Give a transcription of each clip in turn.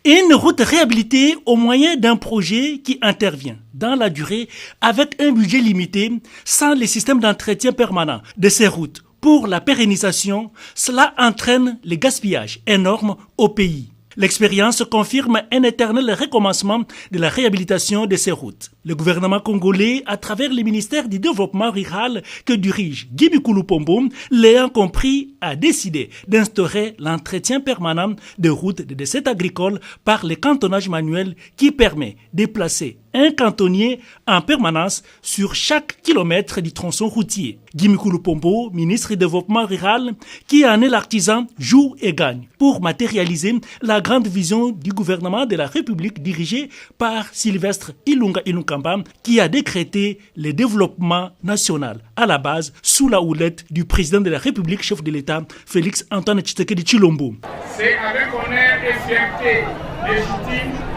Une route réhabilitée au moyen d'un projet qui intervient dans la durée avec un budget limité sans les systèmes d'entretien permanent de ces routes. Pour la pérennisation, cela entraîne les gaspillages énormes au pays. L'expérience confirme un éternel recommencement de la réhabilitation de ces routes. Le gouvernement congolais, à travers le ministère du Développement rural que dirige Guy Mikulu Pombo, l'ayant compris, a décidé d'instaurer l'entretien permanent des routes de cette agricole par le cantonnage manuel qui permet de placer un cantonnier en permanence sur chaque kilomètre du tronçon routier. Guy Mikulu Pombo, ministre du Développement rural, qui en est l'artisan, joue et gagne pour matérialiser la grande vision du gouvernement de la République dirigé par Sylvestre Ilunga Ilunkamba, qui a décrété le développement national à la base sous la houlette du président de la République, chef de l'État, Félix Antoine Tshisekedi Tshilombo. C'est avec honneur et fierté légitime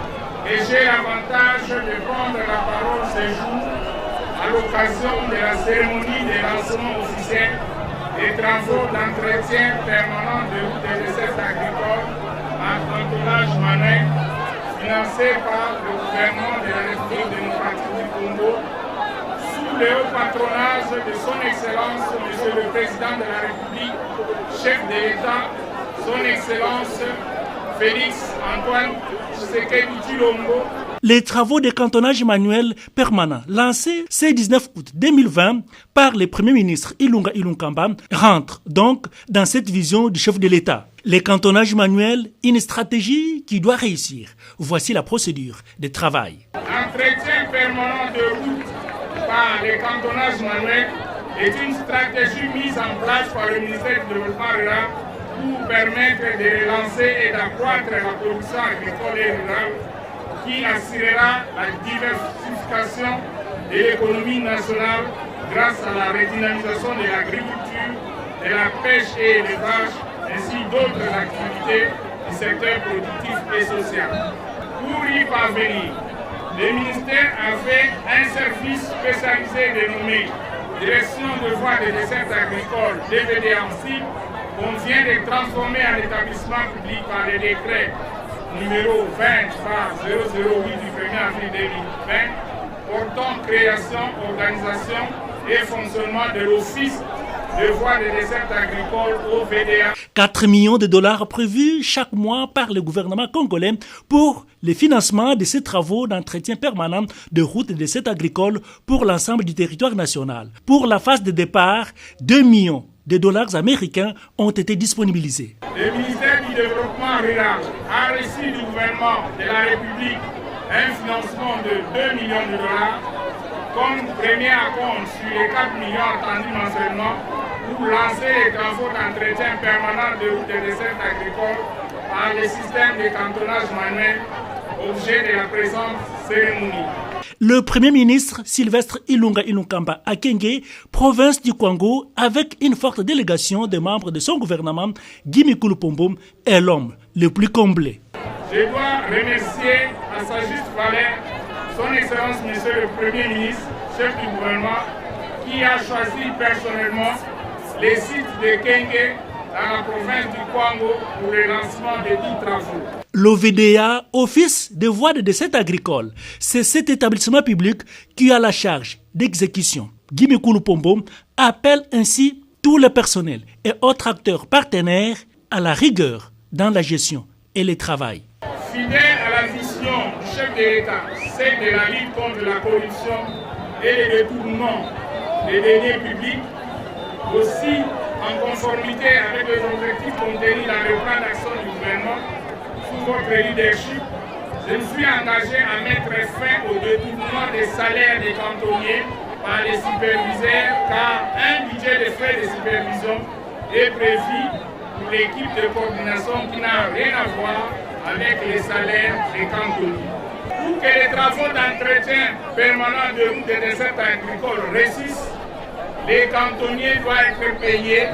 et j'ai l'avantage de prendre la parole ce jour à l'occasion de la cérémonie de lancement officiel des travaux d'entretien permanent de routes et de services agricoles en cantonnage manuel financés par le gouvernement de la République démocratique du Congo sous le haut patronage de son Excellence, Monsieur le Président de la République, chef de l'État, son Excellence Félix Antoine Tshisekedi Tshilombo. Les travaux de cantonnage manuel permanent lancés ce 19 août 2020 par le Premier ministre Ilunga Ilunkamba rentrent donc dans cette vision du chef de l'État. Les cantonnages manuels, une stratégie qui doit réussir. Voici la procédure de travail. L'entretien permanent de route par les cantonnages manuels est une stratégie mise en place par le ministère du Développement rural pour permettre de relancer et d'accroître la production agricole et rurale qui assurera la diversification de l'économie nationale grâce à la redynamisation de l'agriculture, de la pêche et l'élevage, ainsi d'autres activités du secteur productif et social. Pour y parvenir, le ministère a fait un service spécialisé dénommé Direction de voies de desserte agricole DVD en cible qu'on vient de transformer en établissement public par le décret numéro 20/008 du 1er avril 2020 portant création, organisation et fonctionnement de l'Office de voies de desserte agricole au VDA. 4 millions de dollars prévus chaque mois par le gouvernement congolais pour le financement de ces travaux d'entretien permanent de routes et de dessertes agricoles pour l'ensemble du territoire national. Pour la phase de départ, 2 millions de dollars américains ont été disponibilisés. Le ministère du Développement rural a reçu du gouvernement de la République un financement de 2 millions de dollars comme premier acompte sur les 4 millions attendus mensuellement pour lancer les travaux d'entretien permanent de routes et de dessertes agricoles par le système de cantonnage manuel, objet de la présente cérémonie. Le Premier ministre Sylvestre Ilunga Ilunkamba à Kenge, province du Kwango, avec une forte délégation de membres de son gouvernement, Guy Mikulu Pombo, est l'homme le plus comblé. Je dois remercier à sa juste valeur son Excellence Monsieur le Premier ministre, chef du gouvernement, qui a choisi personnellement les sites de Kenge dans la province du Kwango pour le lancement des 10 travaux. L'OVDA, Office de voies de desserte agricole, c'est cet établissement public qui a la charge d'exécution. Guy Mikulu Pombo appelle ainsi tout le personnel et autres acteurs partenaires à la rigueur dans la gestion et le travail. Fidèle à la vision du chef de l'État, celle de la lutte contre la corruption et le détournement des deniers publics, aussi en conformité avec les objectifs contenus dans le plan d'action du gouvernement, sous votre leadership, je me suis engagé à mettre fin au détournement des salaires des cantonniers par les superviseurs, car un budget de frais de supervision est prévu pour l'équipe de coordination qui n'a rien à voir avec les salaires des cantonniers. Pour que les travaux d'entretien permanent de routes et de dessertes agricoles réussissent, les cantonniers doivent être payés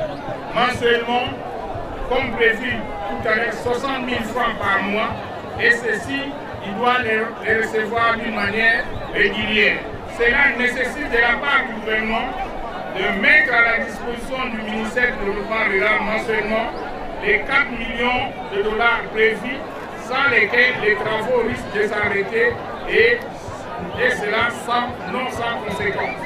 mensuellement, comme prévu tout à l'heure, 60 000 francs par mois, et ceci, ils doivent les recevoir d'une manière régulière. Cela nécessite de la part du gouvernement de mettre à la disposition du ministère du Développement rural mensuellement les 4 millions de dollars prévus, sans lesquels les travaux risquent de s'arrêter et cela non sans conséquence.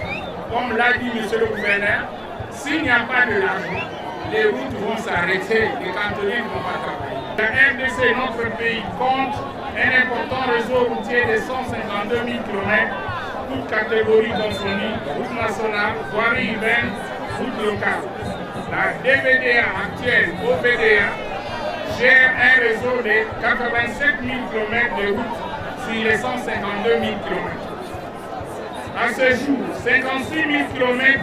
Comme l'a dit M. le gouverneur, s'il n'y a pas de l'argent, les routes vont s'arrêter, les cantonniers ne vont pas travailler. La RDC, notre pays, compte un important réseau routier de 152 000 km, toutes catégories confondues, route nationale, voirie urbaine, route locale. La DVDA actuelle, OVDA, gère un réseau de 87 000 km de route sur les 152 000 km. À ce jour, 56 000 km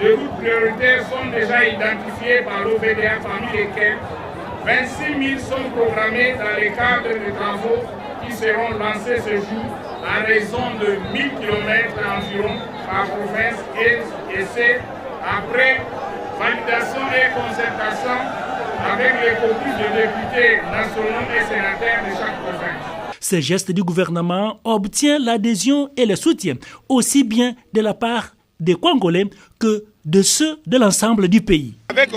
de routes prioritaires sont déjà identifiés par l'OVDA, parmi lesquels 26 000 sont programmés dans les cadres de travaux qui seront lancés ce jour à raison de 1000 km environ par province et c'est après validation et concertation avec les copies de députés nationaux et sénateurs de chaque province. Ce geste du gouvernement obtient l'adhésion et le soutien aussi bien de la part des Congolais que de ceux de l'ensemble du pays. Avec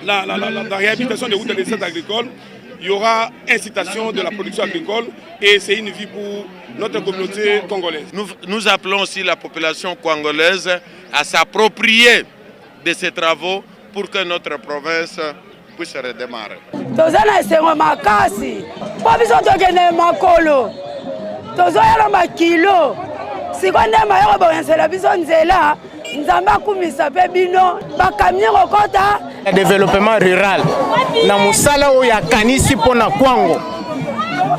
la réhabilitation des routes et des sites agricoles, il y aura incitation de la production agricole et c'est une vie pour notre communauté congolaise. Nous appelons aussi la population congolaise à s'approprier de ces travaux pour que notre province puisse redémarrer. Le développement rural na musala oyo akanisi mpona Kwango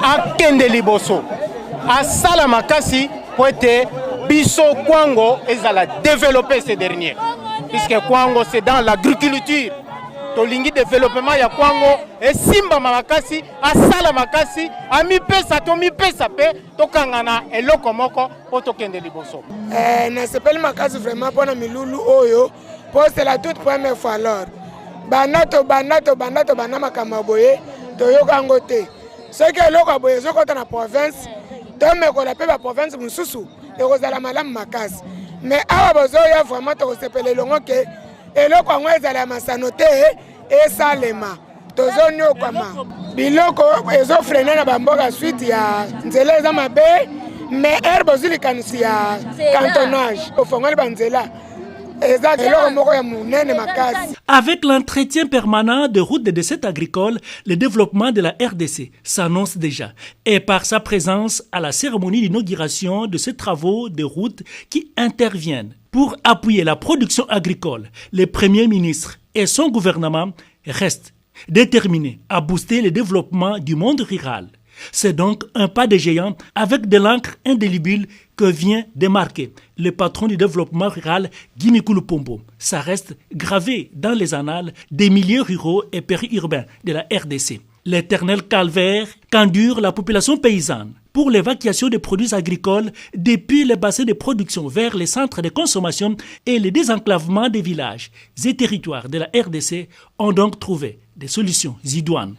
akende liboso asala makasi po ete biso Kwango ezala développer ces derniers puisque Kwango c'est dans l'agriculture tolingi développement ya Kwango esimba makasi asala makasi amipesa to mipesa pe tokangana eloko moko po tokende liboso na sepeli makasi vraiment mpona milulu oyo po c'est la toute première fois alors banato bana makambo boye toyokango te soki eloko boye ezokota na province tomekola mpe baprovince mosusu ekozala malamu makasi mais awa bozoya vraiment tokosepela elongo ke eloko yango ezala ya masano te esalema tozonyokama biloko ezofrene na bamboka suite ya nzela eza mabe mais ere bozilikanisi ya cantonnage ofongoli banzela. Avec l'entretien permanent de routes de sites agricoles, le développement de la RDC s'annonce déjà. Et par sa présence à la cérémonie d'inauguration de ces travaux de routes qui interviennent pour appuyer la production agricole, le Premier ministre et son gouvernement restent déterminés à booster le développement du monde rural. C'est donc un pas de géant avec de l'encre indélébile que vient de marquer le patron du développement rural Guy Mikulu Pombo. Ça reste gravé dans les annales des milieux ruraux et périurbains de la RDC. L'éternel calvaire qu'endure la population paysanne pour l'évacuation des produits agricoles depuis les bassins de production vers les centres de consommation et le désenclavement des villages et territoires de la RDC ont donc trouvé des solutions idoines.